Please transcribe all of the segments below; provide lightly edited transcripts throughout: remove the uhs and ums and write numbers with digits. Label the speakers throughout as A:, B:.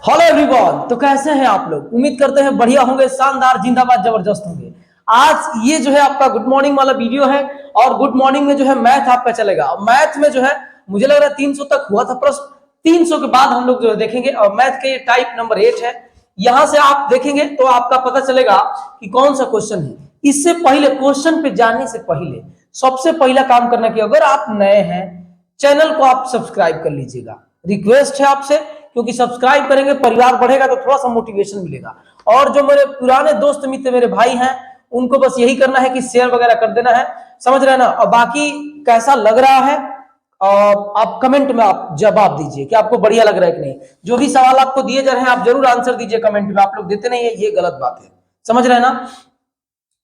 A: Hello everyone, तो कैसे हैं आप लोग। उम्मीद करते हैं बढ़िया होंगे, शानदार, जिंदाबाद, जबरदस्त होंगे। आज ये जो है आपका गुड मॉर्निंग वाला वीडियो है और गुड मॉर्निंग में जो है मैथ आपका चलेगा। और मैथ में जो है मुझे लग रहा है 300 तक हुआ था प्रश्न, 300 के बाद हम लोग जो है देखेंगे। और मैथ के टाइप नंबर 8 है, यहां से आप देखेंगे तो आपका पता चलेगा कि कौन सा क्वेश्चन है। इससे पहले क्वेश्चन पे जाने से पहले सबसे पहला काम करना कि अगर आप नए हैं चैनल को आप सब्सक्राइब कर लीजिएगा। रिक्वेस्ट है आपसे, क्योंकि सब्सक्राइब करेंगे परिवार बढ़ेगा तो थोड़ा सा मोटिवेशन मिलेगा। और जो मेरे पुराने दोस्त मित्र मेरे भाई हैं उनको बस यही करना है कि शेयर वगैरह कर देना है, समझ रहे हैं ना। और बाकी कैसा लग रहा है आप कमेंट में आप जवाब दीजिए कि आपको बढ़िया लग रहा है कि नहीं। जो भी सवाल आपको दिए जा रहे हैं आप जरूर आंसर दीजिए कमेंट में। आप लोग देते नहीं है, ये गलत बात है, समझ रहे हैं ना।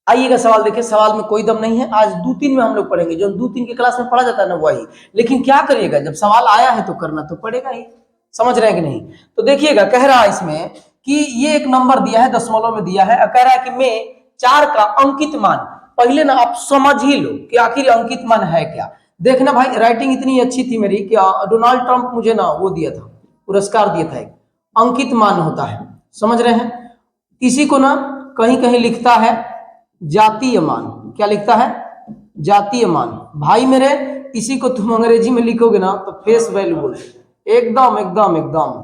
A: आइएगा सवाल देखिए, सवाल में कोई दम नहीं है। आज 2-3 में हम लोग पढ़ेंगे, जो 2-3 की क्लास में पढ़ा जाता है ना वही। लेकिन क्या करिएगा, जब सवाल आया है तो करना तो पड़ेगा ही, समझ रहे हैं कि नहीं। तो देखिएगा, कह रहा है इसमें कि ये एक नंबर दिया है, दशमलव में दिया है, कह रहा है कि मैं 4 का अंकित मान। पहले ना आप समझ ही लो कि आखिर अंकित मान है क्या। देखना भाई, राइटिंग इतनी अच्छी थी मेरी कि डोनाल्ड ट्रंप मुझे ना वो दिया था, पुरस्कार दिया था। एक अंकित मान होता है, समझ रहे हैं। इसी को ना कहीं कहीं लिखता है जातीय मान। क्या लिखता है? जातीय मान। भाई मेरे, इसी को तुम अंग्रेजी में लिखोगे ना तो फेस वैल्यू बोलते हैं। एकदम एकदम एकदम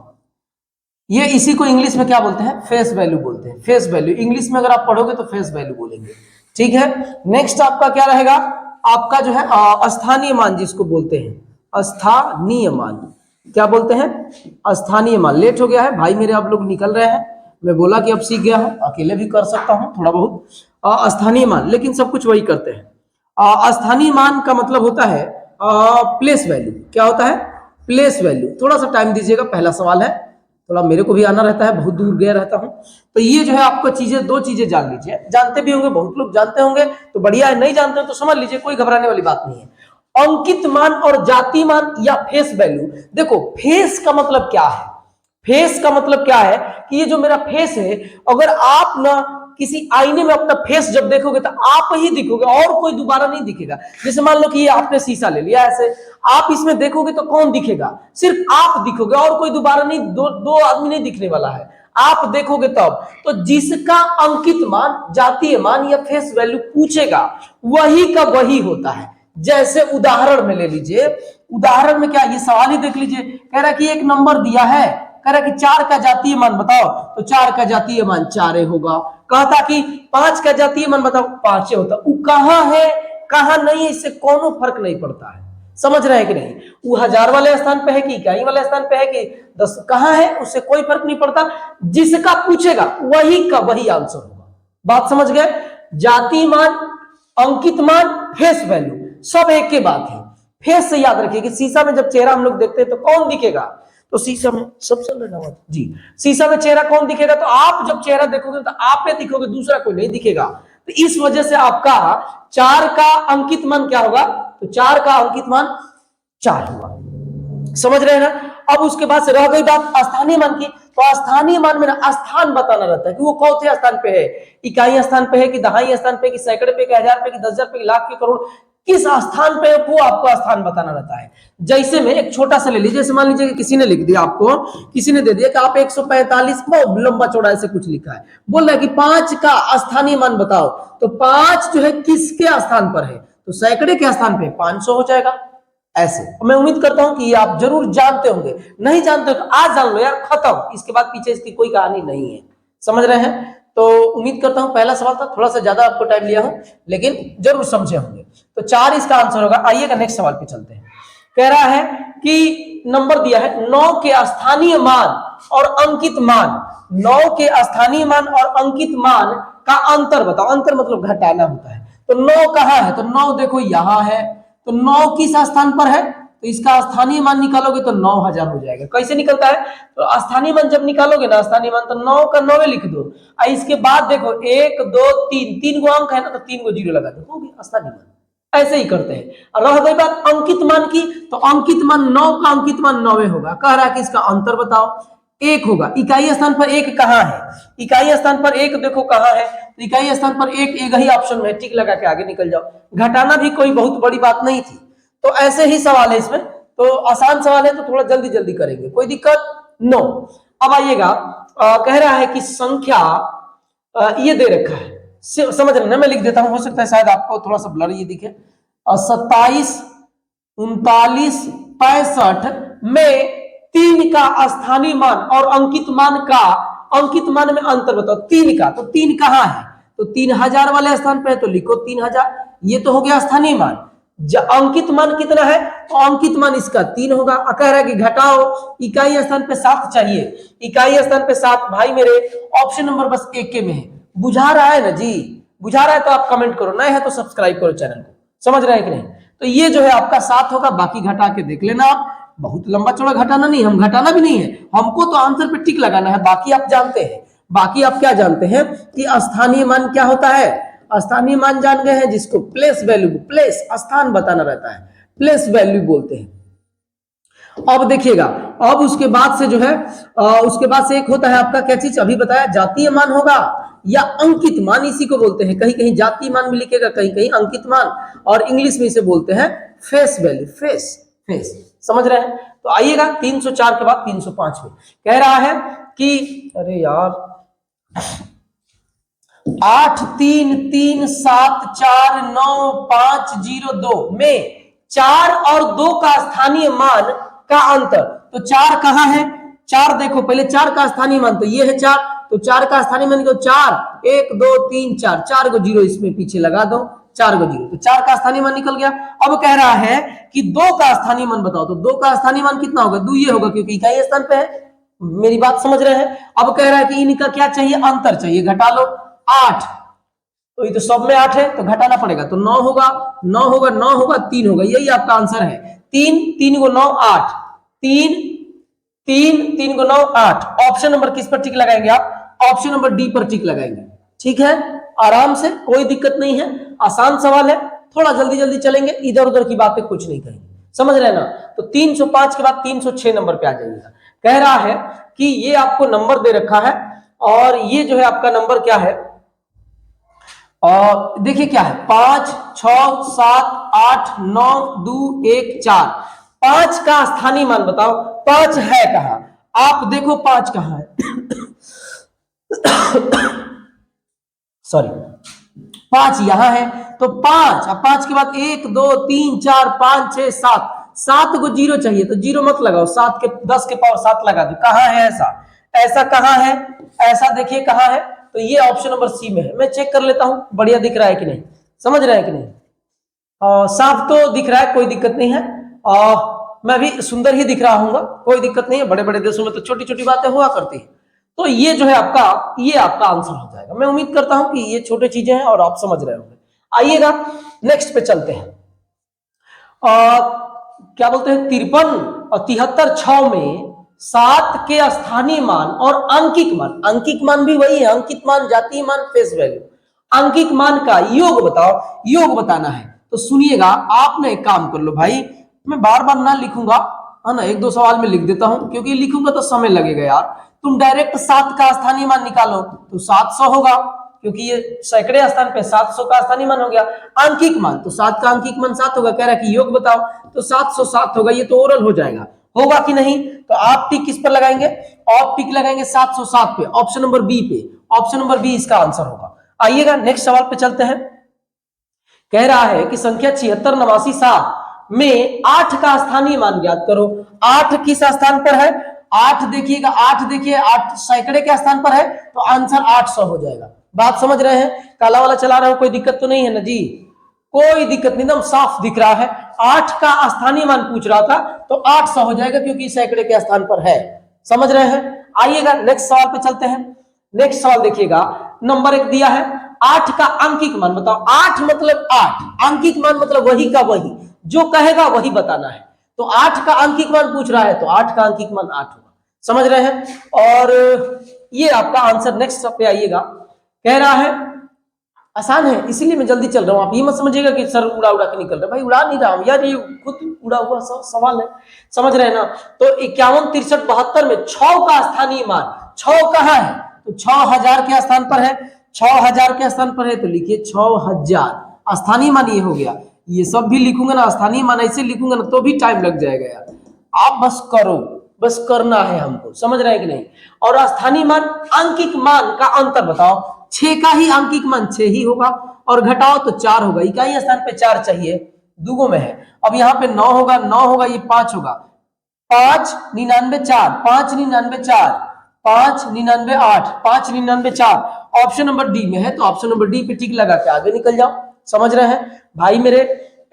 A: ये इसी को इंग्लिश में क्या बोलते हैं? फेस वैल्यू बोलते हैं। फेस वैल्यू इंग्लिश में अगर आप पढ़ोगे तो फेस वैल्यू बोलेंगे, ठीक है। नेक्स्ट आपका क्या रहेगा? आपका जो है स्थानीय मान, जिसको बोलते हैं स्थानीय मान। क्या बोलते हैं? स्थानीय मान। लेट हो गया है भाई मेरे, आप लोग निकल रहे हैं। मैं बोला कि अब सीख गया हूं, अकेले भी कर सकता हूं थोड़ा बहुत। स्थानीय मान, लेकिन सब कुछ वही करते हैं। स्थानीय मान का मतलब होता है प्लेस वैल्यू। क्या होता है? Place value. थोड़ा सा टाइम दीजिएगा, पहला सवाल है, थोड़ा मेरे को भी आना रहता है, बहुत दूर गया रहता हूं। तो ये जो है आपको चीजें, 2 चीजें जान लीजिए। जानते भी होंगे, बहुत लोग जानते होंगे तो बढ़िया है, नहीं जानते हो तो समझ लीजिए, कोई घबराने वाली बात नहीं है। अंकित मान और जाति मान या फेस वैल्यू। देखो, फेस का मतलब क्या है? फेस का मतलब क्या है कि ये जो मेरा फेस है, अगर आप ना किसी आईने में अपना फेस जब देखोगे तो आप ही दिखोगे और कोई दोबारा नहीं दिखेगा। जैसे मान लो कि ये आपने शीशा ले लिया, ऐसे आप इसमें देखोगे तो कौन दिखेगा? सिर्फ आप दिखोगे और कोई दोबारा नहीं, दो आदमी नहीं दिखने वाला है, आप देखोगे तब। तो जिसका अंकित मान, जातीय मान या फेस वैल्यू पूछेगा वही का वही होता है। जैसे उदाहरण में ले लीजिए, उदाहरण में क्या, ये सवाल ही देख लीजिए। कह रहा है कि एक नंबर दिया है, कह रहा कि 4 का जातीय मान बताओ, तो 4 का जातीय मान 4 होगा। कहता कि 5 का जातीय मान बताओ, 5 होता। वो कहां है कहां नहीं है, इससे कोनो फर्क नहीं पड़ता है, समझ रहे हैं कि नहीं। वो 1000 वाले स्थान पे है कि इकाई वाले स्थान पे है कि 10 कहां है, उससे कोई फर्क नहीं पड़ता। जिसका पूछेगा वही का वही आंसर होगा। बात समझ गए? जातीय मान, अंकित मान, फेस वैल्यू सब एक के बात है। फेस से याद रखिए कि शीशा में जब चेहरा हम लोग देखते हैं तो कौन दिखेगा? तो शीशा में सबसे लेना जी, शीशा में चेहरा कौन दिखेगा? तो आप जब चेहरा देखोगे तो आप पे दिखोगे, दूसरा कोई नहीं दिखेगा। तो इस वजह से आपका 4 का अंकित मान क्या होगा? तो 4 का अंकित मान 4 होगा, समझ रहे हैं ना। अब उसके बाद से रह गई बात स्थानीय मान की। तो स्थानीय मान में ना स्थान बताना रहता है कि वो कौन से स्थान पे है, इकाई स्थान पे है कि दहाई स्थान पे कि सैकड़े पे कि 1000 पे कि 10,000 पे कि लाख के करोड़, किस स्थान पे है वो आपको स्थान बताना रहता है। जैसे में एक छोटा सा ले लीजिए, जैसे मान लीजिए कि किसी ने लिख दिया आपको, किसी ने दे दिया कि आप 145 लंबा चौड़ा ऐसे कुछ लिखा है, बोल रहा है कि 5 का स्थानीय मान बताओ। तो 5 जो है किसके स्थान पर है? तो सैकड़े के स्थान पे 500 हो जाएगा। ऐसे मैं उम्मीद करता हूं कि आप जरूर जानते होंगे, नहीं जानते हो तो आज जान लो यार, खत्म। इसके बाद पीछे इसकी कोई कहानी नहीं है, समझ रहे हैं। तो उम्मीद करता हूं, पहला सवाल था, थोड़ा सा ज्यादा आपको टाइम लिया हूं, लेकिन जरूर समझे होंगे। तो 4 इसका आंसर होगा। आइएगा नेक्स्ट सवाल पे चलते हैं। कह रहा है कि नंबर दिया है 9 के स्थानीय मान और अंकित मान। 9 के स्थानीय मान और अंकित मान का अंतर बताओ। अंतर मतलब घटाना होता है। तो 9 कहां है? तो 9 देखो यहां है। तो 9 किस स्थान पर है? तो इसका स्थानीय मान निकालोगे तो 9000 हो जाएगा। कैसे निकलता है? तो स्थानीय मान जब निकालोगे ना, स्थानीय मान, तो 9 का 9 लिख दो। इसके बाद देखो 1 2 3, 3 गो अंक है ना, तो 3 गो जीरो लगा दो, हो गया स्थानीय मान। ऐसे ही करते हैं। रह गई बात अंकित मान की, तो अंकित मान 9 का अंकित मान 9 होगा। कह रहा है कि इसका अंतर बताओ। 1 होगा। इकाई स्थान पर 1 कहां है? इकाई स्थान पर 1 देखो कहां है? तो इकाई स्थान पर 1 ही ऑप्शन में, टिक लगा के आगे निकल जाओ। घटाना भी कोई बहुत बड़ी बात नहीं थी। तो ऐसे ही सवाल है इसमें, तो आसान सवाल है तो थोड़ा जल्दी जल्दी करेंगे, कोई दिक्कत नो। अब आइएगा, कह रहा है कि संख्या ये दे रखा है, समझ रहे ना, मैं लिख देता हूं, हो सकता है शायद आपको थोड़ा सा ब्लर ये दिखे। 27, 39, 65 में 3 का स्थानीय मान और अंकित मान का, अंकित मान में अंतर बताओ 3 का, तो 3 कहां है, तो 3000 वाले स्थान पे है तो लिखो 3000, ये तो हो गया स्थानीय मान। अंकित मान कितना है, तो अंकित मान इसका 3 होगा। कह रहा है कि घटाओ, इकाई स्थान पे 7 चाहिए, इकाई स्थान पे 7, भाई मेरे ऑप्शन नंबर बस एक के में है। बुझा रहा है ना जी, बुझा रहा है तो आप कमेंट करो, नए है तो सब्सक्राइब करो चैनल को, समझ रहे हैं कि नहीं। तो ये जो है आपका 7 होगा, बाकी घटा के देख लेना आप, बहुत लंबा चौड़ा घटाना नहीं, हम घटाना भी नहीं है, हमको तो आंसर पे टिक लगाना है। बाकी आप जानते हैं, बाकी आप क्या जानते हैं कि स्थानीय मान क्या होता है, स्थानीय मान जान गए हैं, जिसको प्लेस वैल्यू, प्लेस स्थान बताना रहता है, प्लेस वैल्यू बोलते हैं। अब देखिएगा, अब उसके बाद से जो है उसके बाद से एक होता है आपका क्या चीज, अभी बताया, जातीय मान होगा या अंकित मान, इसी को बोलते हैं, कहीं कहीं जातीय मान भी लिखेगा, कहीं कहीं अंकित मान, और इंग्लिश में इसे बोलते हैं फेस वैल्यू, फेस, फेस, समझ रहे हैं। तो आइएगा 304 के बाद 305 में कह रहा है कि, अरे यार 8, 3, 3, 7, 4, 9, 5, 0, 2 में 4 और 2 का स्थानीय मान का अंतर, तो 4 कहां है, 4 देखो पहले 4 का स्थानीय मान, तो ये है 4, तो 4 का स्थानीय मान, 4, 1, 2, 3, 4, 4 को 0 इसमें पीछे लगा दो, 4 को 0, तो 4 का स्थानीय मान निकल गया। अब कह रहा है कि 2 का स्थानीय मान बताओ, तो 2 का स्थानीय मान कितना होगा, 2 ये होगा, क्योंकि इकाई स्थान पे है, मेरी बात समझ रहे हैं। अब कह रहा है कि इनका क्या चाहिए, अंतर चाहिए, घटा लो, 8, तो ये तो सब में 8 है, तो घटाना पड़ेगा, तो 9 होगा, 9 होगा, 9 होगा, 3 होगा, यही आपका आंसर है। 3, 3 को 9, 8, 3, 3, 3 को 9, 8। ऑप्शन नंबर किस पर टिक लगाएंगे आप, ऑप्शन नंबर डी पर टिक लगाएंगे, ठीक है, आराम से, कोई दिक्कत नहीं है, आसान सवाल है, थोड़ा जल्दी जल्दी चलेंगे, इधर उधर की बातें कुछ नहीं कहेंगे, समझ रहे हैं ना। तो 305 के बाद 306 नंबर पे आ जाइएगा। कह रहा है कि ये आपको नंबर दे रखा है, और ये जो है आपका नंबर क्या है, और देखिए क्या है, 5, 6, 7, 8, 9, 2, 1, 4, 5 का स्थानीय मान बताओ, 5 है कहां, आप देखो 5 कहां है सॉरी, 5 यहां है, तो 5, अब 5 के बाद 1, 2, 3, 4, 5, 6, 7, 7 को 0 चाहिए, तो 0 मत लगाओ, 7 के 10 के पावर 7 लगा दो, कहां है ऐसा, ऐसा कहां है, ऐसा देखिए कहां है, तो ये ऑप्शन नंबर सी में है। मैं चेक कर लेता हूं बढ़िया दिख रहा है कि नहीं, समझ रहे हैं कि नहीं, साफ तो दिख रहा है, कोई दिक्कत नहीं है, मैं भी सुंदर ही दिख रहा हूंगा, कोई दिक्कत नहीं है, बड़े बड़े देशों में तो छोटी छोटी बातें हुआ करती है। तो ये जो है आपका, ये आपका आंसर हो जाएगा। मैं उम्मीद करता हूं कि ये छोटी चीजें हैं और आप समझ रहे होंगे। आइएगा नेक्स्ट पे चलते हैं, क्या बोलते हैं, 53 और 73, 6 में 7 के स्थानीय मान और अंकित मान, अंकित मान भी वही है, अंकित मान, जातीय मान, फेस वैल्यू, अंकित मान का योग बताओ, योग बताना है। तो सुनिएगा, आपने एक काम कर लो भाई, मैं बार बार ना लिखूंगा, है ना, 1-2 सवाल में लिख देता हूं, क्योंकि लिखूंगा तो समय लगेगा यार। तुम डायरेक्ट 7 का स्थानीय मान निकालो, तो 700 होगा, क्योंकि ये सैकड़े स्थान पे 700 का स्थानीय मान हो गया। अंकित मान, तो 7 का अंकित मान 7 होगा, कह रहा है कि योग बताओ, तो 707 होगा, ये तो ओरल हो जाएगा, होगा कि नहीं। तो आप टिक किस पर लगाएंगे, आप टिक लगाएंगे 707 पे, ऑप्शन नंबर बी पे, ऑप्शन नंबर बी इसका आंसर होगा। आइएगा नेक्स्ट सवाल पे चलते हैं। कह रहा है कि संख्या 76, 89, 7 में 8 का स्थानीय मान ज्ञात करो। 8 किस स्थान पर है, 8 देखिएगा, 8 देखिए, 8 सैकड़े के स्थान पर है, तो आंसर 800 हो जाएगा। बात समझ रहे हैं, काला वाला चला रहा हूं, कोई दिक्कत तो नहीं है ना जी, कोई दिक्कत नहीं, एकदम साफ दिख रहा है। 8 का स्थानीय मान पूछ रहा था, तो 800 हो जाएगा, क्योंकि सैकड़े के स्थान पर है, समझ रहे हैं। आइएगा नेक्स्ट सवाल पे चलते हैं। नेक्स्ट सवाल देखिएगा, नंबर 1 दिया है, 8 का अंकित मान बताओ। 8 मतलब 8, अंकित मान मतलब वही का वही, जो कहेगा वही बताना है। तो 8 का अंकित मान पूछ रहा है, तो 8 का अंकित मान 8 होगा, समझ रहे हैं। और ये आपका आंसर। नेक्स्ट पे आइएगा, कह रहा है, आसान है इसीलिए मैं जल्दी चल रहा हूं, आप ये मत समझिएगा कि सर उड़ा उड़ा के निकल रहा है, भाई उड़ा नहीं रहा हूं यार, ये खुद उड़ा हुआ सवाल है, समझ रहे हैं ना। तो 51, 63, 72 में 6 का स्थानीय मान, 6 कहां है, तो 6000 के स्थान पर है, 6000 के स्थान पर है, तो लिखिए 6000, स्थानीय मान ये हो गया। ये सब भी लिखूंगा ना, स्थानीय मान ऐसे लिखूंगा ना, तो भी टाइम लग जाएगा यार, आप बस करो, बस करना है हमको, समझ रहे हैं कि नहीं। और स्थानीय मान अंकिक मान का अंतर बताओ, 6 का ही अंकिक मान 6 ही होगा और घटाओ तो 4 होगा, इकाई स्थान पे 4 चाहिए, दुगो में है। अब यहाँ पे 9 होगा, 9 होगा, ये 5 होगा, 5 99 4, 5 99 4, 5 99 8, 5 99 4, ऑप्शन नंबर डी में है, तो ऑप्शन नंबर डी पे टिक लगा के आगे निकल जाओ, समझ रहे हैं भाई मेरे।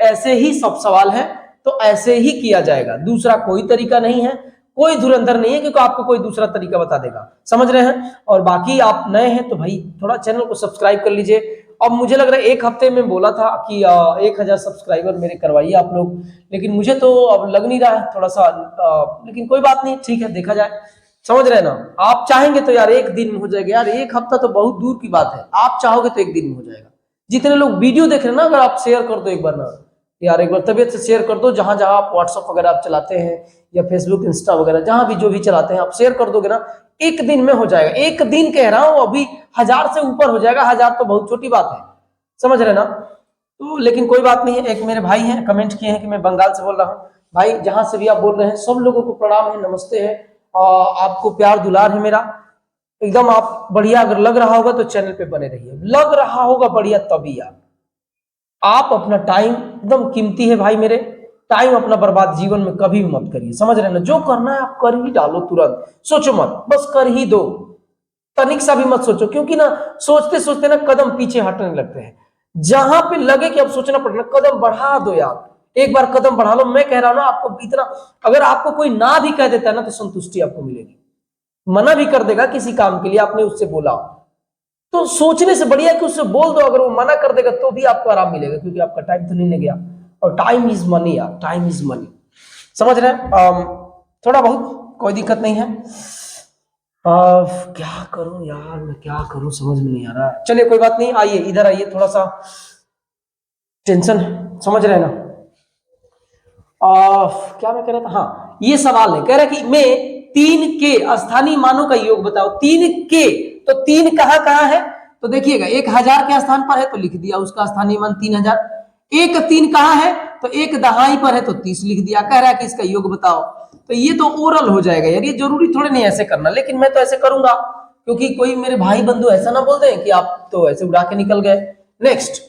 A: ऐसे ही सब सवाल है, तो ऐसे ही किया जाएगा, दूसरा कोई तरीका नहीं है, कोई धुरंधर नहीं है, क्योंकि आपको कोई दूसरा तरीका बता देगा, समझ रहे हैं। और बाकी आप नए हैं तो भाई थोड़ा चैनल को सब्सक्राइब कर लीजिए। अब मुझे लग रहा है 1 हफ्ते में बोला था कि 1000 सब्सक्राइबर मेरे करवाइए आप लोग, लेकिन मुझे तो अब लग नहीं रहा है थोड़ा सा, लेकिन कोई बात नहीं, ठीक है, देखा जाए, समझ रहे हैं ना। आप चाहेंगे तो यार 1 दिन में हो जाएगा यार, 1 हफ्ता तो बहुत दूर की बात है, आप चाहोगे तो 1 दिन में हो जाएगा। जितने लोग वीडियो देख रहे हैं ना, अगर आप शेयर कर दो एक बार ना यार, एक बार तबियत से शेयर कर दो, जहां जहां आप व्हाट्सअप वगैरह आप चलाते हैं या फेसबुक इंस्टा वगैरह जहां भी जो भी चलाते हैं, आप शेयर कर दोगे ना, 1 दिन में हो जाएगा। 1 दिन कह रहा हूं, अभी 1000 से ऊपर हो जाएगा, 1000 तो बहुत छोटी बात है, समझ रहे ना। तो लेकिन कोई बात नहीं है, एक मेरे भाई हैं कमेंट किए हैं कि मैं बंगाल से बोल रहा हूँ, भाई जहां से भी आप बोल रहे हैं सब लोगों को प्रणाम है, नमस्ते है, आपको प्यार दुलार है मेरा एकदम। आप बढ़िया, अगर लग रहा होगा तो चैनल पे बने रहिए, लग रहा होगा बढ़िया तभी आप अपना टाइम एकदम कीमती है भाई मेरे, टाइम अपना बर्बाद जीवन में कभी भी मत करिए, समझ रहे हैं ना। जो करना है आप कर ही डालो, तुरंत सोचो मत, बस कर ही दो, तनिक सा भी मत सोचो, क्योंकि ना सोचते सोचते ना कदम पीछे हटने लगते हैं। जहां पे लगे कि अब सोचना पड़ेगा, कदम बढ़ा दो यार, एक बार कदम बढ़ा लो। मैं कह रहा हूं ना आपको, इतना अगर आपको कोई ना भी कह देता है ना तो संतुष्टि आपको मिलेगी। मना भी कर देगा किसी काम के लिए, आपने उससे बोला तो सोचने से बढ़िया कि उससे बोल दो, अगर वो मना कर देगा तो भी आपको आराम मिलेगा, क्योंकि आपका टाइम तो नहीं गया, और टाइम इज मनी यार, टाइम इज मनी, समझ रहे हैं। थोड़ा बहुत कोई दिक्कत नहीं है। क्या करूं यार, मैं क्या करूं समझ में नहीं आ रहा। चलिए कोई बात नहीं, आइए इधर आइए, थोड़ा सा टेंशन है, समझ रहे हैं ना। क्या मैं कह रहा था, हाँ ये सवाल है, कह रहा है कि मैं 3 के स्थानीय मानों का योग बताओ। 3 के, तो 3 कहां है, तो देखिएगा 1000 के स्थान पर है तो लिख दिया उसका स्थानीय मान 3000। एक 3 कहां है, तो 1 दहाई पर है तो 30 लिख दिया। कह रहा है कि इसका योग बताओ, तो ये तो ओरल हो जाएगा यार, ये जरूरी थोड़े नहीं ऐसे करना, लेकिन मैं तो ऐसे करूंगा, क्योंकि कोई मेरे भाई बंधु ऐसा ना बोल दें कि आप तो ऐसे उड़ा के निकल गए। नेक्स्ट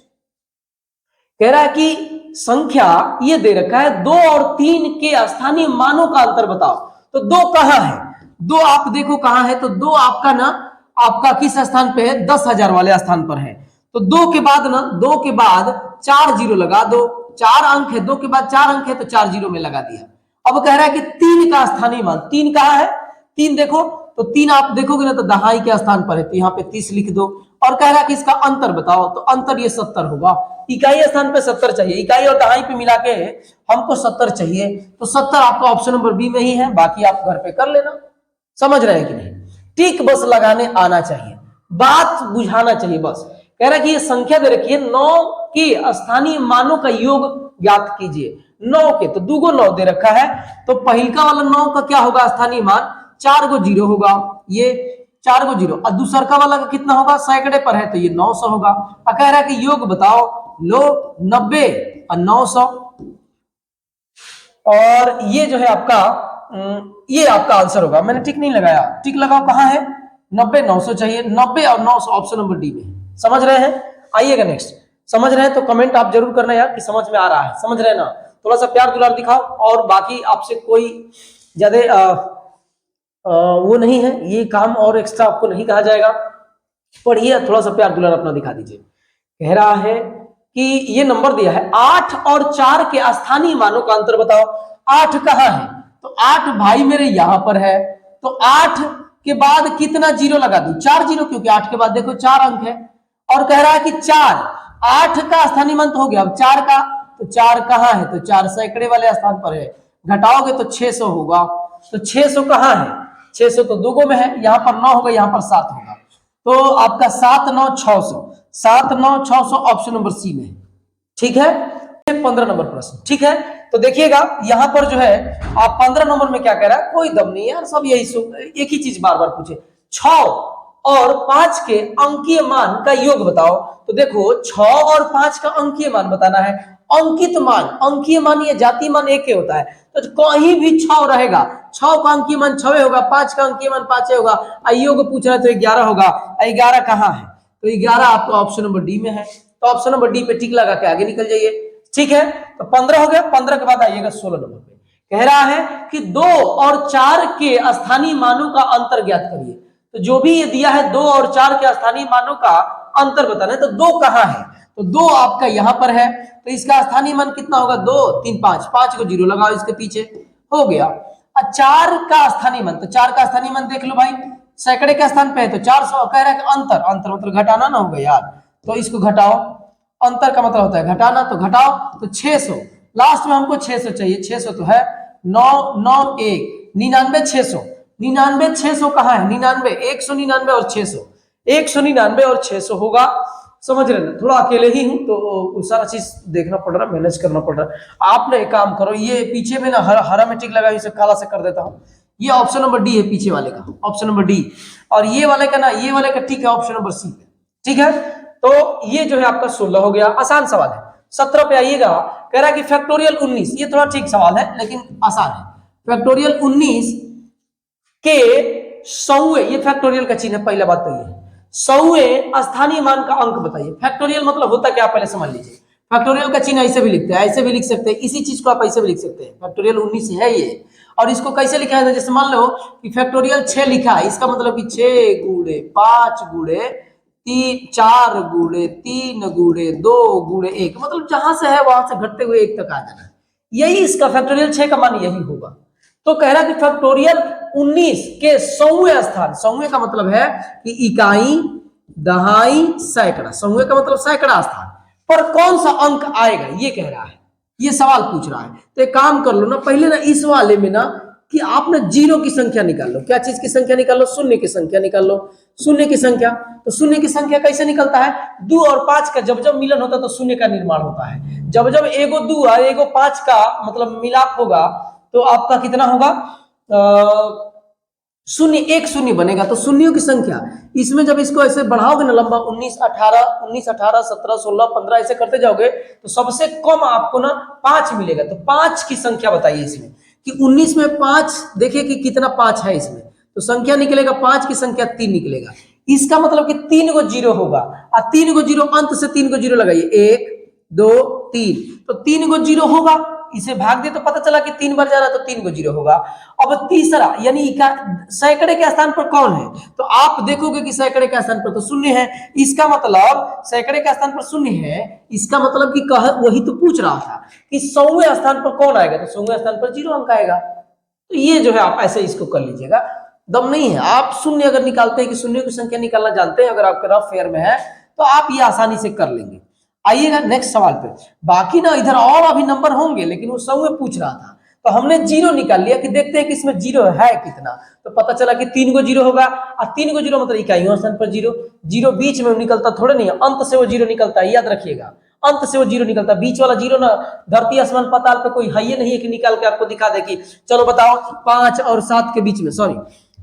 A: कह रहा है कि संख्या ये दे रखा है 2 और 3 के स्थानीय मानों का अंतर बताओ। तो 2 कहां है, 2 आप देखो कहां है, तो 2 आपका ना, आपका किस स्थान पे है, 10,000 वाले स्थान पर है। तो 2 के बाद ना, 2 के बाद 4 जीरो लगा दो, 4 अंक है, 2 के बाद 4 अंक है तो 4 जीरो में लगा दिया। अब कह रहा है कि 3 का स्थानीय मान, 3 कहां है, 3 देखो, तो 3 आप देखोगे ना तो दहाई के स्थान पर है, तो यहाँ पे 30 लिख दो। और कह रहा है कि इसका अंतर बताओ, तो अंतर ये 70 होगा, इकाई स्थान पे 70 चाहिए, इकाई और दहाई पे मिला के हमको 70 चाहिए, तो 70 आपका ऑप्शन नंबर बी में ही है, बाकी आप घर पे कर लेना, समझ रहे हैं कि नहीं। टिक बस लगाने आना चाहिए, बात बुझाना चाहिए बस। कह रहा है कि ये संख्या दे रखी है 9 के स्थानीय मानों का योग ज्ञात कीजिए। 9 के, तो 2 9 दे रखा है, तो पहिलका वाला 9 का क्या होगा स्थानीय मान, 4 गो जीरो होगा, ये 4 गो जीरो, और दूसरका वाला का कितना होगा, सैकड़े पर है तो ये 900 होगा। और कह रहा है कि योग बताओ, लो 90 और 900, और ये जो है आपका ये आपका आंसर होगा। मैंने टिक नहीं लगाया, टिक लगाओ, कहां है, 90 900 चाहिए, 90 और 900 ऑप्शन नंबर डी में, समझ रहे हैं। आइएगा नेक्स्ट, समझ रहे हैं तो कमेंट आप जरूर करना यार कि समझ में आ रहा है, समझ रहे हैं ना, थोड़ा सा प्यार दुलार दिखाओ। और बाकी आपसे कोई ज्यादा वो नहीं है, ये काम और एक्स्ट्रा आपको नहीं कहा जाएगा, पढ़िए, थोड़ा सा प्यार दुलार अपना दिखा दीजिए। कह रहा है कि ये नंबर दिया है 8 और 4 के स्थानीय मानों का अंतर बताओ। 8 कहां है, तो 8 भाई मेरे यहां पर है, तो 8 के बाद कितना जीरो लगा दूं, 4 जीरो, क्योंकि 8 के बाद देखो 4 अंक है। और कह रहा है कि 4, 8 का स्थानीय मान तो हो गया, अब 4 का, तो 4 कहां है, तो 4 सैकड़े वाले स्थान पर है, घटाओगे तो 600 होगा। तो 600 कहां है, 600 तो 2 में है, यहां पर 9 होगा, यहां पर 7 होगा, तो आपका 7 9 600, 7 9 600 ऑप्शन नंबर सी में, ठीक है। 15 नंबर प्रश्न, ठीक है। तो देखिएगा यहां पर जो है आप 15 नंबर में क्या कह रहा है, कोई दम नहीं यार, सब यही एक ही चीज बार बार पूछे। 6 और 5 के अंकीय मान का योग बताओ। तो देखो 6 और 5 का अंकीय मान बताना है। अंकित मान, अंकीय मान या जातीय मान एक ही होता है, तो कहीं भी 6 रहेगा, 6 का अंकीय मान 6 होगा, 5 का अंकीय मान 5 होगा। योग पूछ रहा है तो 11 होगा। 11 कहाँ है? तो 11 आपका ऑप्शन नंबर डी में है। तो ऑप्शन नंबर डी पे टिक लगा के आगे निकल जाइए। ठीक है, तो 15 हो गया। 15 के बाद आइएगा 16 नंबर पे। कह रहा है कि 2 और 4 के स्थानीय मानों का अंतर ज्ञात करिए। तो जो भी ये दिया है 2 और 4 के स्थानीय मानों का अंतर बताना है। तो 2 कहाँ है? तो 2 आपका यहां पर है, तो इसका स्थानीय मान कितना होगा? 2 3 5, 5 को जीरो लगाओ इसके पीछे, हो गया। 4 का स्थानीय मान, तो 4 का स्थानीय मान देख लो भाई, सैकड़े के स्थान पे है, तो 400। कह रहा है कि अंतर, अंतर मतलब घटाना ना होगा यार, तो इसको घटाओ। अंतर का मतलब होता है घटाना, तो घटाओ। तो 600 लास्ट में हमको 600 चाहिए। 600 तो है 9 9 1 99 600। 99 600 कहाँ है? 99 199 और 600, 199 और 600 होगा। समझ रहे ना? थोड़ा अकेले ही हूं तो सारा चीज देखना पड़ रहा है, मैनेज करना पड़ रहा है। आप ना एक काम करो, ये पीछे में ना हरा में टिक लगा, इसे काला से कर देता हूं। ये ऑप्शन नंबर डी है पीछे वाले का, ऑप्शन नंबर डी। और ये वाले का ना, ये वाले का ठीक है ऑप्शन नंबर सी पे। ठीक है, तो ये जो है आपका 16 हो गया। आसान सवाल है। 17 पे आइएगा। कह रहा है कि फैक्टोरियल 19, ये थोड़ा ठीक सवाल है लेकिन आसान है। फैक्टोरियल 19 के 100वें, ये फैक्टोरियल का चिन्ह है, पहला बात तो ये है। 100वें स्थानीय मान का अंक बताइए। फैक्टोरियल मतलब होता क्या, पहले समझ लीजिए। फैक्टोरियल का चिन्ह ऐसे भी लिखते हैं, ऐसे भी लिख सकते हैं, इसी चीज को आप ऐसे भी लिख सकते हैं। फैक्टोरियल 19 है ये। और इसको कैसे लिखा है? जैसे मान लो कि फैक्टोरियल 6 लिखा है, इसका मतलब कि 6 गुणे 5 गुणे 3 4 गुणे 3 गुणे 2 गुणे 1, मतलब जहां से है वहां से घटते हुए 1 तक आ जाना है। यही इसका फैक्टोरियल 6 का मान यही होगा। तो कह रहा कि फैक्टोरियल 19 के 100वें स्थान, 100वें का मतलब है कि इकाई, दहाई, सैकड़ा। 100वें का मतलब सैकड़ा स्थान पर कौन सा अंक आएगा, ये कह रहा है, ये सवाल पूछ रहा है। तो एक काम कर लो ना, पहले ना इस वाले में ना कि आप ना जीरो की संख्या निकाल लो। क्या चीज की संख्या निकाल लो? शून्य की संख्या निकाल लो। शून्य की संख्या, तो शून्य की संख्या कैसे निकलता है? 2 और 5 का जब जब मिलन होता है तो शून्य का निर्माण होता है। जब जब एगो 2 और एगो 5 का मतलब मिलाप होगा तो आपका कितना होगा? शून्य, एक शून्य बनेगा। तो शून्यों की संख्या, इसमें जब इसको ऐसे बढ़ाओगे ना लंबा, 19 18 19 18 17 16 15 ऐसे करते जाओगे तो सबसे कम आपको ना 5 मिलेगा। तो 5 की संख्या बताइए इसमें कि 19 में 5, देखिए कि कितना 5 है इसमें, तो संख्या निकलेगा 5 की संख्या 3 निकलेगा। इसका मतलब कि 3 गो जीरो होगा, और 3 गो जीरो, अंत से 3 गो जीरो लगाइए, 1 2 3, तो 3 गो जीरो होगा। इसे भाग दे तो पता चला कि 3 बार जा रहा है तो 3 गो जीरो होगा। अब तीसरा यानी सैकड़े के स्थान पर कौन है? तो आप देखोगे कि सैकड़े के स्थान पर तो शून्य है। इसका मतलब सैकड़े के स्थान पर शून्य है, इसका मतलब कि वही तो पूछ रहा था कि 100वें स्थान पर कौन आएगा, तो 100वें स्थान पर 0 अंक आएगा। तो ये जो है आप ऐसे इसको कर लीजिएगा, दम नहीं है। आप शून्य अगर निकालते हैं कि शून्य की संख्या निकालना जानते हैं, अगर आपके रफ फेयर में है तो आप ये आसानी से कर लेंगे। आइएगा नेक्स्ट सवाल पे। बाकी ना इधर और अभी नंबर होंगे लेकिन वो 100 में पूछ रहा था, तो हमने जीरो निकाल लिया कि देखते हैं कि इसमें जीरो है कितना। तो पता चला कि 3 गो जीरो होगा, और 3 गो जीरो मतलब इकाइयों स्थान पर जीरो। जीरो बीच में निकलता थोड़े नहीं है, अंत से वो जीरो निकलता है, याद रखिएगा। अंत से वो जीरो निकलता है, बीच वाला जीरो ना धरती आसमान पाताल पे कोई है ही नहीं है कि निकाल के आपको दिखा दे कि चलो बताओ 5 और 7 के बीच में, सॉरी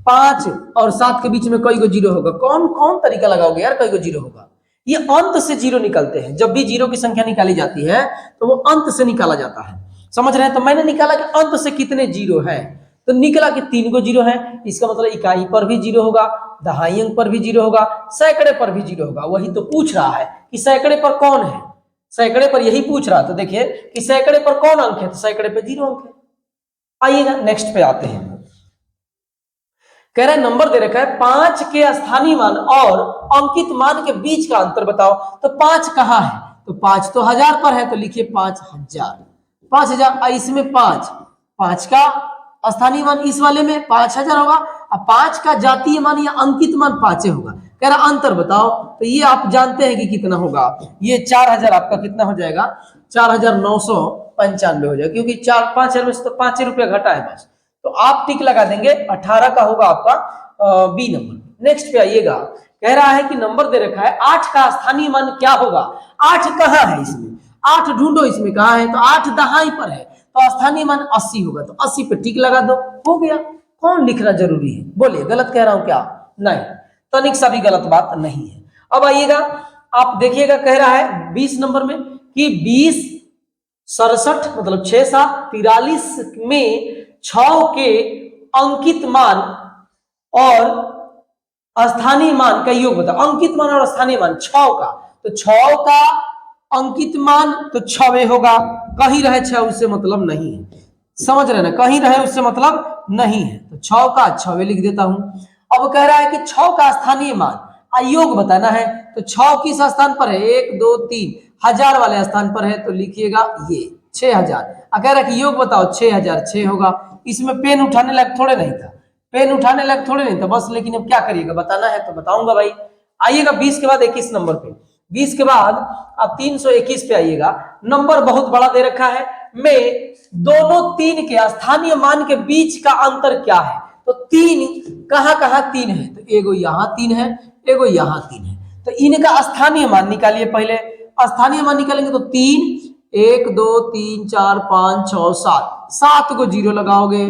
A: 5 और 7 के बीच में कई गो जीरो होगा। कौन कौन तरीका लगाओगे यार, कई गो जीरो होगा? ये अंत से जीरो निकलते हैं। जब भी जीरो की संख्या निकाली जाती है तो वो अंत से निकाला जाता है, समझ रहे हैं? तो मैंने निकाला कि अंत से कितने जीरो है, तो निकला कि 3 गो जीरो है। इसका मतलब इकाई पर भी जीरो होगा, दहाई अंक पर भी जीरो होगा, सैकड़े पर भी जीरो होगा। वही तो पूछ रहा है कि सैकड़े पर कौन है, सैकड़े पर यही पूछ रहा। तो देखिए कि सैकड़े पर कौन अंक है, तो सैकड़े पर 0 अंक है। आइएगा नेक्स्ट पे आते हैं। कह रहा है नंबर दे रखा है 5 के स्थानीय मान और अंकित मान के बीच का अंतर बताओ। तो 5 कहाँ है? तो 5 तो 1000 पर है, तो लिखिए 5000। 5000, इसमें 5 का स्थानीय मान इस वाले में 5000 होगा, और 5 का जातीय मान या अंकित मान 5 होगा। कह रहा अंतर बताओ। तो ये आप जानते हैं कि कितना होगा, ये 4000 आपका कितना हो जाएगा? 4995 हो जाएगा, क्योंकि 5000 में से तो 5 रुपया घटा है बस। तो आप टिक लगा देंगे, 18 का होगा आपका बी नंबर। नेक्स्ट पे आइएगा। कह रहा है कि नंबर दे रखा है 8 का स्थानीय मान क्या होगा? 8 कहाँ है इसमें? 8 ढूंढो, इसमें कहाँ है? तो 8 दहाई पर है, तो स्थानीय मान 80 होगा। तो 80 पे टिक लगा दो, हो गया। कौन लिखना जरूरी है? बोलिए, गलत कह रहा हूं क्या? नहीं। तनिक सा भी गलत बात नहीं है। अब आइएगा, आप देखिएगा कह रहा है 20 नंबर में कि 20 67 मतलब 6 7 43 में 6 के अंकित मान और स्थानीय मान का योग बताओ। अंकित मान और स्थानीय मान 6 का, तो 6 का अंकित मान तो 6 होगा, कहीं रहे 6 उससे मतलब नहीं है, समझ रहे ना, कहीं रहे उससे मतलब नहीं है, तो 6 का 6 लिख देता हूं। अब कह रहा है कि 6 का स्थानीय मान योग बताना है, तो 6 किस स्थान पर है, 1 2 3 हजार वाले स्थान पर है, तो लिखिएगा ये 6000। कह रहा है कि योग बताओ 6000, 6 होगा। इसमें पेन उठाने लायक थोड़े नहीं था, पेन उठाने लायक थोड़े नहीं था बस, लेकिन अब क्या करिएगा, बताना है तो बताऊंगा भाई। आइएगा 20 के बाद 21 नंबर पे, 20 के बाद आप 321 पे आइएगा। नंबर बहुत बड़ा दे रखा है, में दोनों 3 के स्थानीय मान के बीच का अंतर क्या है, तो 3 कहां कहां 3 है, तो एगो यहाँ 3 है, एगो यहाँ 3 है, तो इनका स्थानीय मान निकालिए। पहले स्थानीय मान निकालेंगे तो 3 1 2 3 4 5 6 7 7 को जीरो लगाओगे,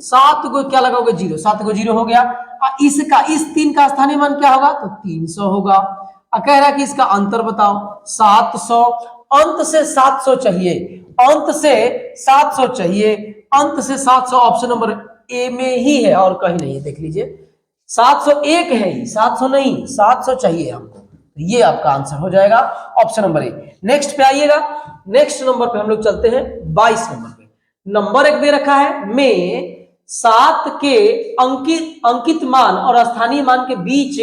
A: 7 को क्या लगाओगे, जीरो, 7 को जीरो हो गया। इसका इस 3 का स्थानीय मान क्या होगा, तो 300 होगा। कह रहा है कि इसका अंतर बताओ, 700, अंत से 700 चाहिए, अंत से 700 चाहिए, अंत से 700 ऑप्शन नंबर ए में ही है और कहीं नहीं है। देख लीजिए 701 है ही, 700 नहीं, 700 चाहिए हमको, तो ये आपका आंसर हो जाएगा ऑप्शन नंबर ए। नेक्स्ट पे आइएगा, नेक्स्ट नंबर पे हम लोग चलते हैं 22 नंबर पे। नंबर एक दे रखा है, में 7 के अंकित मान और स्थानीय मान के बीच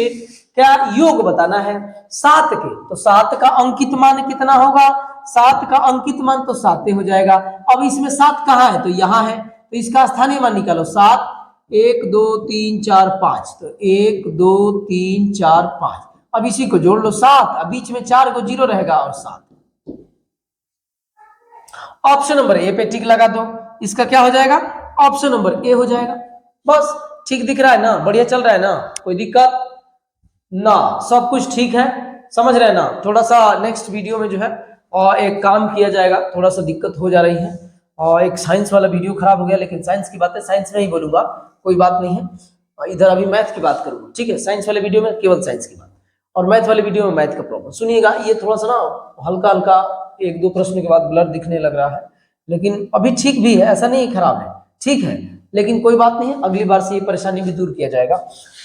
A: क्या योग बताना है, 7 के, तो 7 का अंकित मान कितना होगा, 7 का अंकित मान तो 7 हो जाएगा। अब इसमें 7 कहाँ है, तो यहाँ है, तो इसका स्थानीय मान निकालो, 7 1 2 3 4 5, तो 1 2 3 4 5, अब इसी को जोड़ लो 7, अब बीच में 4 को जीरो रहेगा और 7। ऑप्शन नंबर ए पे टिक लगा दो, इसका क्या हो जाएगा, ऑप्शन नंबर ए हो जाएगा। बस ठीक दिख रहा है ना, बढ़िया चल रहा है ना, कोई दिक्कत ना, सब कुछ ठीक है, समझ रहे हैं ना। थोड़ा सा नेक्स्ट वीडियो में जो है और एक काम किया जाएगा, थोड़ा सा दिक्कत हो जा रही है, और एक साइंस वाला वीडियो खराब हो गया, लेकिन साइंस की बातें साइंस में ही बोलूंगा, कोई बात नहीं है। इधर अभी मैथ की बात करूंगा, ठीक है, साइंस वाले वीडियो में केवल साइंस की बात, और मैथ वाले वीडियो में मैथ का प्रॉब्लम। सुनिएगा, ये थोड़ा सा ना हल्का हल्का 1 2 प्रश्न के बाद ब्लर दिखने लग रहा है, लेकिन अभी ठीक भी है, ऐसा नहीं खराब है, ठीक है, लेकिन कोई बात नहीं है, अगली बार से ये परेशानी भी दूर किया जाएगा।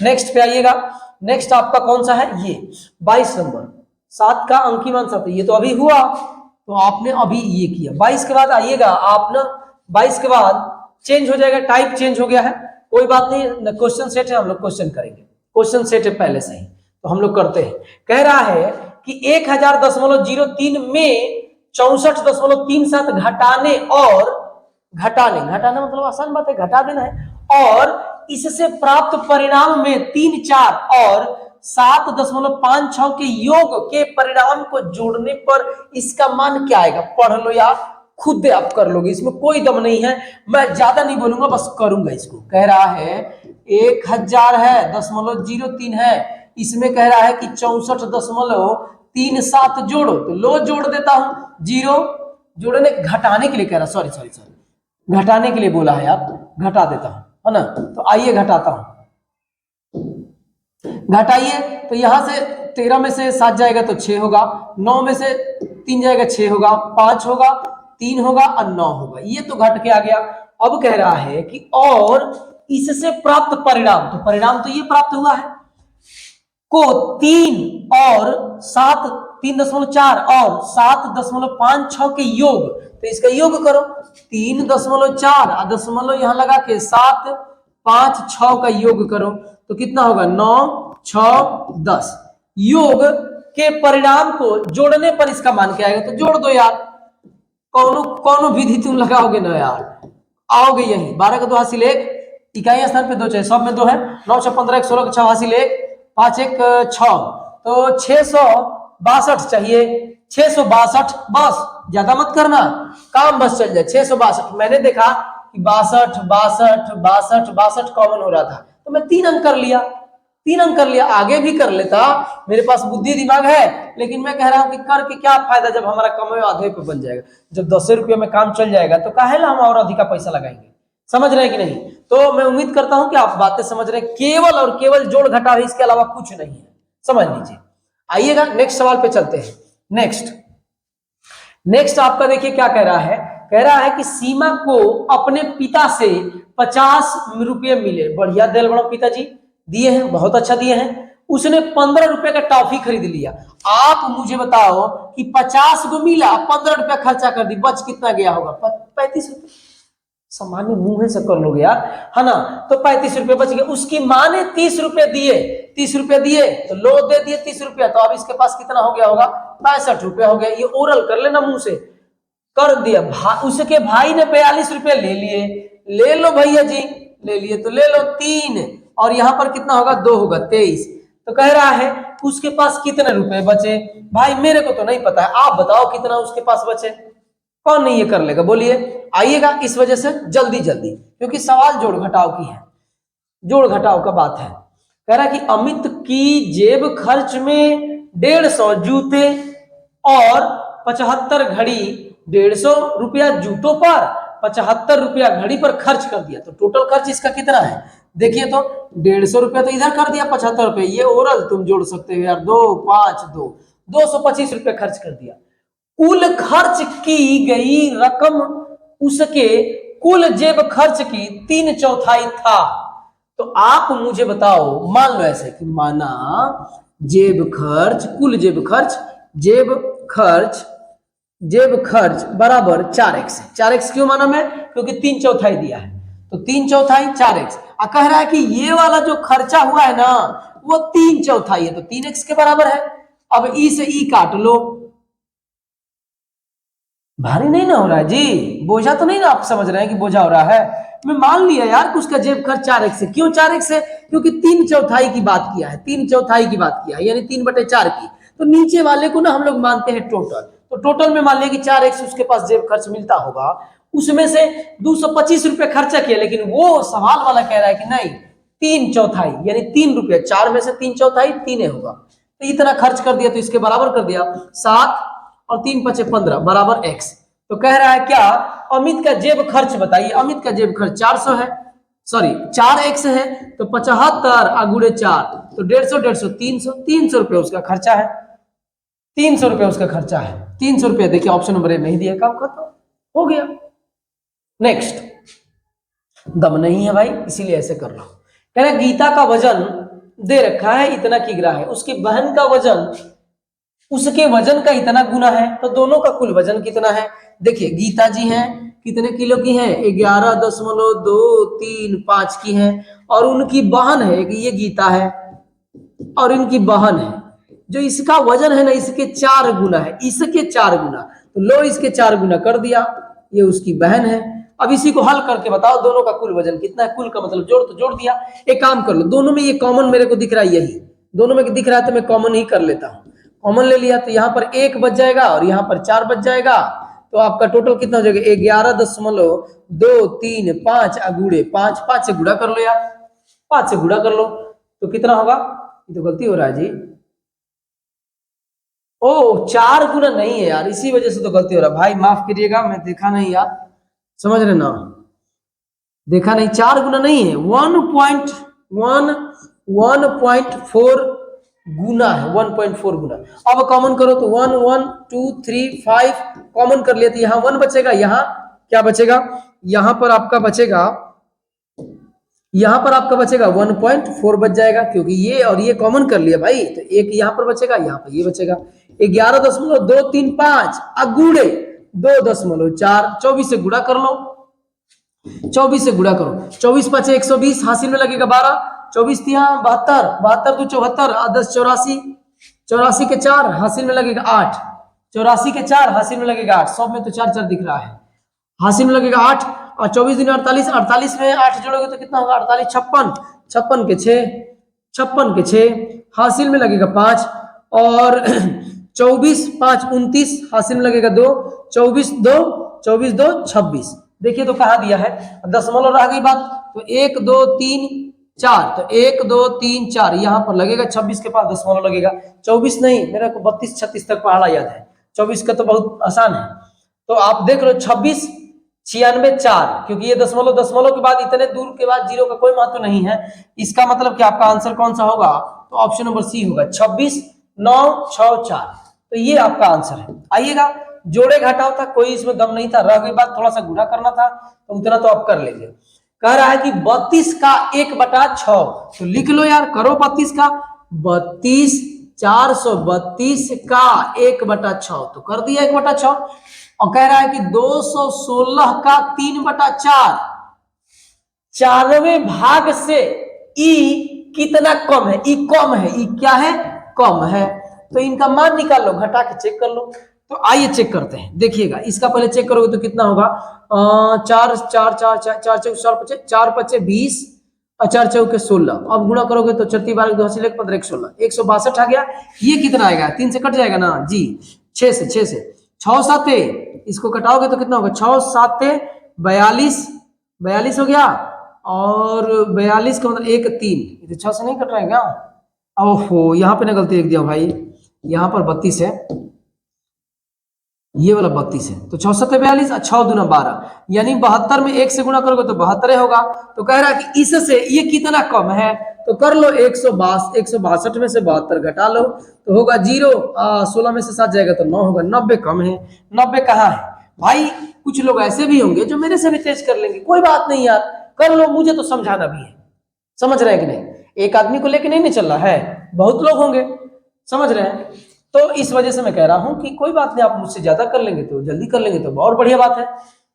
A: नेक्स्ट पे आइएगा, नेक्स्ट आपका कौन सा है, ये 22 नंबर, 7 का अंकी मान 7, ये तो अभी हुआ, तो आपने अभी ये किया। 22 के बाद आइएगा आप ना, 22 के बाद चेंज हो जाएगा, टाइप चेंज हो गया है, कोई बात नहीं, क्वेश्चन सेट है, हम लोग क्वेश्चन करेंगे, क्वेश्चन सेट है पहले से ही, तो हम लोग करते हैं। कह रहा है कि 1000.03 में 64.37 घटाने और घटाना मतलब आसान बात है, घटा देना है, और इससे प्राप्त परिणाम में 3 4 और 7.56 के योग के परिणाम को जोड़ने पर इसका मान क्या आएगा, पढ़ लो यार, खुद आप कर लोगे, इसमें कोई दम नहीं है, मैं ज्यादा नहीं बोलूंगा, बस करूंगा इसको। कह रहा है 1000 है, 0.03 है, इसमें कह रहा है कि 64.37 जोड़ो, तो लो जोड़ देता हूं, जीरो जोड़ने घटाने के लिए कह रहा, सॉरी घटाने के लिए बोला है यार, घटा देता हूं, है ना, तो आइए घटाता हूं, घटाइए, तो यहां से 13 में से 7 जाएगा तो 6 होगा, 9 में से 3 जाएगा 6 होगा, 5 होगा, 3 होगा और 9 होगा, ये तो घट के आ गया। अब कह रहा है कि और इससे प्राप्त परिणाम, तो परिणाम तो ये प्राप्त हुआ है, को 3 और 7 3.4 और 7.56 के योग, तो इसका योग करो, 3.4 दशमलव यहां लगा के 7 5 6 का योग करो, तो कितना होगा, 9 6 10, योग के परिणाम को जोड़ने पर इसका मान क्या आएगा, तो जोड़ दो यार, कौनो विधि तुम लगाओगे ना यार, आओगे यही, 12 का 2 हासिल 1, इकाई स्थान पे 2 चाहिए, सब में 2 है, 9 6 15 1 16 का 6 हासिल 1, 5 1 6, तो 662 चाहिए, 662, बस ज्यादा मत करना, काम बस चल जाए, 662। मैंने देखा कि 62 कॉमन हो रहा था, तो मैं 3 अंक कर लिया, 3 अंक कर लिया, आगे भी कर लेता, मेरे पास बुद्धि दिमाग है, लेकिन मैं कह रहा हूं कि करके क्या फायदा, जब हमारा कमाई आधे पे बन जाएगा, जब 10 रुपये में काम चल जाएगा, तो काहे ला हम और अधिका पैसा लगाएंगे, समझ रहे हैं कि नहीं? तो मैं उम्मीद करता हूं कि आप बातें समझ रहे हैं, केवल और केवल जोड़ घटाव है, इसके अलावा कुछ नहीं है, समझ लीजिए। आइएगा नेक्स्ट सवाल पे चलते हैं। नेक्स्ट आपका देखिए क्या कह रहा है, कह रहा है कि सीमा को अपने पिता से 50 रुपये मिले। बढ़िया दिल बड़ा पिताजी दिए हैं, बहुत अच्छा दिए हैं। उसने 15 रुपए का टॉफी खरीद लिया। आप मुझे बताओ कि 50 को मिला, 15 रुपया खर्चा कर दी, बच कितना गया होगा? 35 रुपये। सामान्य मुंह से कर लोगे यार, है ना? तो 35 रुपये बच गए। उसकी माँ ने 30 रुपये दिए, 30 रुपये दिए तो लो दे दिए 30 रुपया, तो अब इसके पास कितना हो गया होगा? 65 रुपया हो गया। ये ओरल कर लेना मुंह से, कर दिया। उसके भाई ने 42 रुपये ले लिए, ले लो भैया जी, ले लिए तो ले लो 3, और यहां पर कितना होगा? 2 होगा 23। तो कह रहा है उसके पास कितने रुपए बचे? भाई मेरे को तो नहीं पता है, आप बताओ कितना उसके पास बचे। कौन नहीं ये कर लेगा? बोलिए, आइएगा। इस वजह से जल्दी जल्दी, क्योंकि सवाल जोड़ घटाव की है, जोड़ घटाव का बात है। कह रहा है कि अमित की जेब खर्च में 150 जूते और 75 घड़ी, 150 रुपया जूतों पर, 75 रुपया घड़ी पर खर्च कर दिया। तो टोटल खर्च इसका कितना है? देखिए तो 150 रुपया तो इधर कर दिया, 75 रुपये ये ओरल तुम जोड़ सकते हो यार, 2 5 2 225 रुपये खर्च कर दिया। कुल खर्च की गई रकम उसके कुल जेब खर्च की 3/4 था। तो आप मुझे बताओ, मान लो ऐसे कि माना जेब खर्च, कुल जेब खर्च, जेब खर्च बराबर 4x। 4x क्यों माना मैं? क्योंकि 3/4 दिया है, तो 3/4 4x। कह रहा है कि ये वाला जो खर्चा हुआ है ना वो 3/4 है, तो 3x के बराबर है। अब ई से ई काट लो। भारी नहीं ना हो रहा है जी, बोझा तो नहीं ना आप समझ रहे हैं कि बोझा हो रहा है? मैं मान लिया यार कि उसका जेब खर्च 4x है। क्यों 4x है? क्योंकि 3/4 की बात किया है, 3/4 की बात किया है, यानी 3/4 की। तो नीचे वाले को ना हम लोग मानते हैं टोटल, तो टोटल में मान लिया कि 4x उसके पास जेब खर्च मिलता होगा। उसमें से 225 रुपये खर्चा किया, लेकिन वो सवाल वाला कह रहा है कि नहीं 3/4, यानी 3 रुपये, 4 में से 3/4 3 होगा, तो इतना खर्च कर दिया। तो इसके बराबर कर दिया 7 और 3 5 15 बराबर x। तो कह रहा है क्या? अमित का जेब खर्च बताइए। अमित का जेब खर्च 400 है, सॉरी 4x है, तो 75 गुणे 4 तो 150 300 300 रुपये उसका खर्चा है, 300 रुपये उसका खर्चा है। 300 रुपये देखिए ऑप्शन नंबर ए नहीं दिया, काम खत्म हो गया। नेक्स्ट, दम नहीं है भाई इसीलिए ऐसे कर रहा हूं। कह रहा गीता का वजन दे रखा है इतना किग्रा है, उसकी बहन का वजन उसके वजन का इतना गुना है, तो दोनों का कुल वजन कितना है? देखिए गीता जी हैं कितने किलो की हैं? 11.235 की हैं, और उनकी बहन है, ये गीता है और इनकी बहन है, जो इसका वजन है ना इसके 4 गुना है, इसके 4 गुना। तो लो इसके 4 गुना कर दिया, ये उसकी बहन है। अब इसी को हल करके बताओ दोनों का कुल वजन कितना है? कुल का मतलब जोड़, तो जोड़ दिया। एक काम कर लो, दोनों में ये कॉमन मेरे को दिख रहा है, यही दोनों में दिख रहा है, तो मैं कॉमन ही कर लेता हूं। कॉमन ले लिया तो यहाँ पर 1 बच जाएगा और यहाँ पर 4 बच जाएगा, तो आपका टोटल कितना हो जाएगा? 11.235 गुणे 5, 5 से गुणा कर लो यार, 5 से गुणा कर लो तो कितना होगा? ये तो गलती हो रहा है जी, ओ 4 गुना नहीं है यार, इसी वजह से तो गलती हो रहा है भाई, माफ करिएगा, मैं देखा नहीं यार, समझ रहे ना, देखा नहीं, 4 गुना नहीं है, 1.4 गुना है, 1.4 गुना। अब कॉमन करो तो 1 1 2 3 5 कॉमन कर लिया तो यहाँ 1 बचेगा, यहाँ क्या बचेगा? यहाँ पर आपका बचेगा, यहाँ पर आपका बचेगा 1.4 बच जाएगा, क्योंकि ये और ये कॉमन कर लिया भाई, तो एक यहाँ पर बचेगा, यहाँ पर ये बचेगा। 11.235 गुणे 2.4, 24 से गुणा कर लो, 24 से गुणा करो, 24 5 120, हासिल में लगेगा 12, 24 यहाँ 72, 72 तो 74, 10 84, 84 के 4 हासिल में लगेगा 8, 84 के 4 हासिल में लगेगा 8, 100 में तो 4 4 दिख रहा है, हासिल में लगेगा 8, और 24 दिन 48, 48 में 8 जोड़ोगे तो कितना होगा? 48 56, 56 के 6, 56 के 6 हासिल में लगेगा 5, और 24 5 29 हासिल में लगेगा 2, 24 2 26। देखिए तो कहा दिया है, दशमलव रह गई बात, तो 1 2 3 4, तो 1 2 3 4 यहाँ पर लगेगा, 26 के पास दशमलव लगेगा, 24 नहीं, मेरे को 32 36 तक पढ़ा याद है, 24 का तो बहुत आसान है, तो आप देख लो 26 96 क्योंकि ये दशमलव दशमलव के बाद इतने दूर के बाद जीरो का कोई महत्व नहीं है। इसका मतलब कि आपका आंसर कौन सा होगा, तो ऑप्शन नंबर सी होगा 26,964। तो ये आपका आंसर है। आइएगा, जोड़े घटाव था, कोई इसमें दम नहीं था। रह गई बात थोड़ा सा गुणा करना था, तो उतना तो आप कर लेंगे। कह रहा है कि 32 का 1/6, तो लिख लो यार, करो 32 का 32, 432 का 1/6, तो कर दिया 1/6। और कह रहा है कि 216 का 3/4, 4वें भाग से ई कितना कम है, ई कम है, ई क्या है, कम है। तो इनका मान निकाल लो, घटा के चेक कर लो। तो आइए चेक करते हैं, देखिएगा इसका पहले चेक करोगे तो कितना होगा, 4 4 4 4 4 4 5 20 और 4 चौके 16। अब गुणा करोगे तो 34 12 2 15 1 16 162 आ गया। ये कितना आएगा, 3 से कट जाएगा ना जी, 6 से 6 7 इसको कटाओगे तो कितना होगा, 6 7 42 42 हो गया। और 42 का मतलब 1 3, 6 से नहीं कट रहा है क्या, ओहो यहाँ पे ना गलती लिख दिया भाई, यहाँ पर 32 है, ये वाला 32 है। तो 6 7 42 और 6 दूना 12, यानी 72 में 1 से गुणा करोगे तो 72 होगा। तो कह रहा है कि इससे ये कितना कम है, तो कर लो 162 में से 72 घटा लो तो होगा 0। 16 में से 7 जाएगा तो 9 होगा, 90 कम है। 90 कहाँ है भाई, कुछ लोग ऐसे भी होंगे जो मेरे से भी तेज कर लेंगे, कोई बात नहीं यार, कर लो, मुझे तो समझाना भी है। समझ रहे हैं कि नहीं, एक आदमी को लेके नहीं चल रहा है, बहुत लोग होंगे, समझ रहे हैं। तो इस वजह से मैं कह रहा हूं कि कोई बात नहीं, आप मुझसे ज्यादा कर लेंगे तो जल्दी कर लेंगे तो और बढ़िया बात है।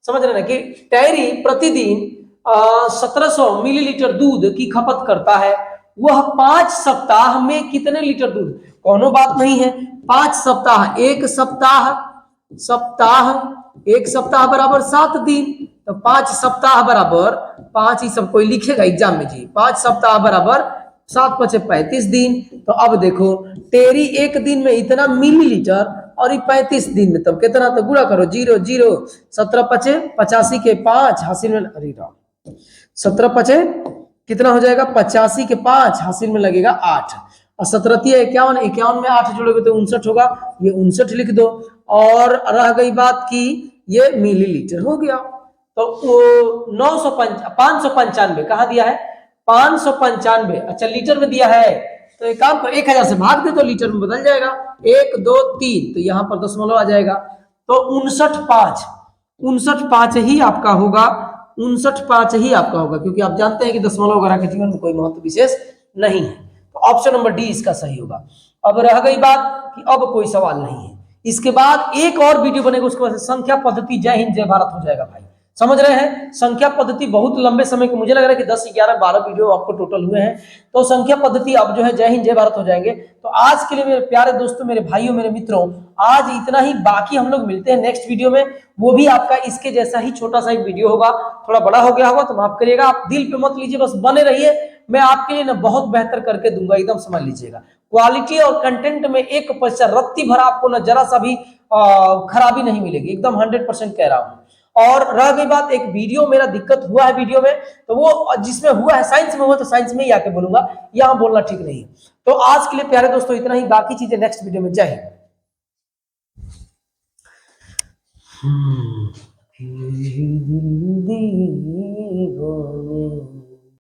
A: समझ रहे हैं कि टैरी प्रतिदिन 1700 मिलीलीटर दूध की खपत करता है, वह 5 सप्ताह में कितने लीटर दूध, कोनो बात नहीं है, 5 सप्ताह, एक सप्ताह बराबर 7 दिन, तो 5 सप्ताह बराबर 5, ही सब कोई लिखेगा एग्जाम में जी, 5 सप्ताह बराबर 7 5 35 दिन। तो अब देखो टेरी एक दिन में इतना मिलीलीटर और ये 35 दिन में, तब कितना, तो गुणा करो 0 0 17 5 85 के 5 हासिल में, अरे राम 17 5 कितना हो जाएगा, 85 के 5 हासिल में लगेगा 8 और 17 51, 51 में 8 जोड़ोगे तो 59 होगा, ये 59 लिख दो। और रह गई बात की ये मिलीलीटर हो गया। तो 595 कहाँ दिया है, 595, अच्छा लीटर में दिया है, तो एक काम करो 1000 से भाग दे तो लीटर में बदल जाएगा, 1 2 3, तो यहाँ पर दशमलव आ जाएगा, तो 59.5 ही आपका होगा, 59.5 ही आपका होगा, क्योंकि आप जानते हैं कि दशमलव वगैरह के जीवन में कोई महत्व विशेष नहीं है। तो ऑप्शन नंबर डी इसका सही होगा। अब रह गई बात कि अब कोई सवाल नहीं है, इसके बाद एक और वीडियो बनेगा, उसके बाद संख्या पद्धति, जय हिंद जय भारत हो जाएगा भाई। समझ रहे हैं, संख्या पद्धति बहुत लंबे समय के, मुझे लग रहा है कि 10 11 12 वीडियो आपको टोटल हुए हैं, तो संख्या पद्धति अब जो है जय हिंद जय भारत हो जाएंगे। तो आज के लिए मेरे प्यारे दोस्तों, मेरे भाइयों, मेरे मित्रों, आज इतना ही, बाकी हम लोग मिलते हैं नेक्स्ट वीडियो में, वो भी आपका इसके जैसा ही छोटा सा एक वीडियो होगा, थोड़ा बड़ा हो गया होगा तो माफ करिएगा, आप दिल पे मत लीजिए, बस बने रहिए, मैं आपके लिए ना बहुत बेहतर करके दूंगा, एकदम समझ लीजिएगा। क्वालिटी और कंटेंट में 1% रत्ती भर आपको ना जरा सा भी खराबी नहीं मिलेगी, एकदम 100% कह रहा हूं। और रह गई बात, एक वीडियो मेरा दिक्कत हुआ है वीडियो में, तो वो जिसमें हुआ है साइंस में हुआ, तो साइंस में ही आके बोलूंगा, यहां बोलना ठीक नहीं है। तो आज के लिए प्यारे दोस्तों इतना ही, बाकी चीजें नेक्स्ट वीडियो में। जय हिंद।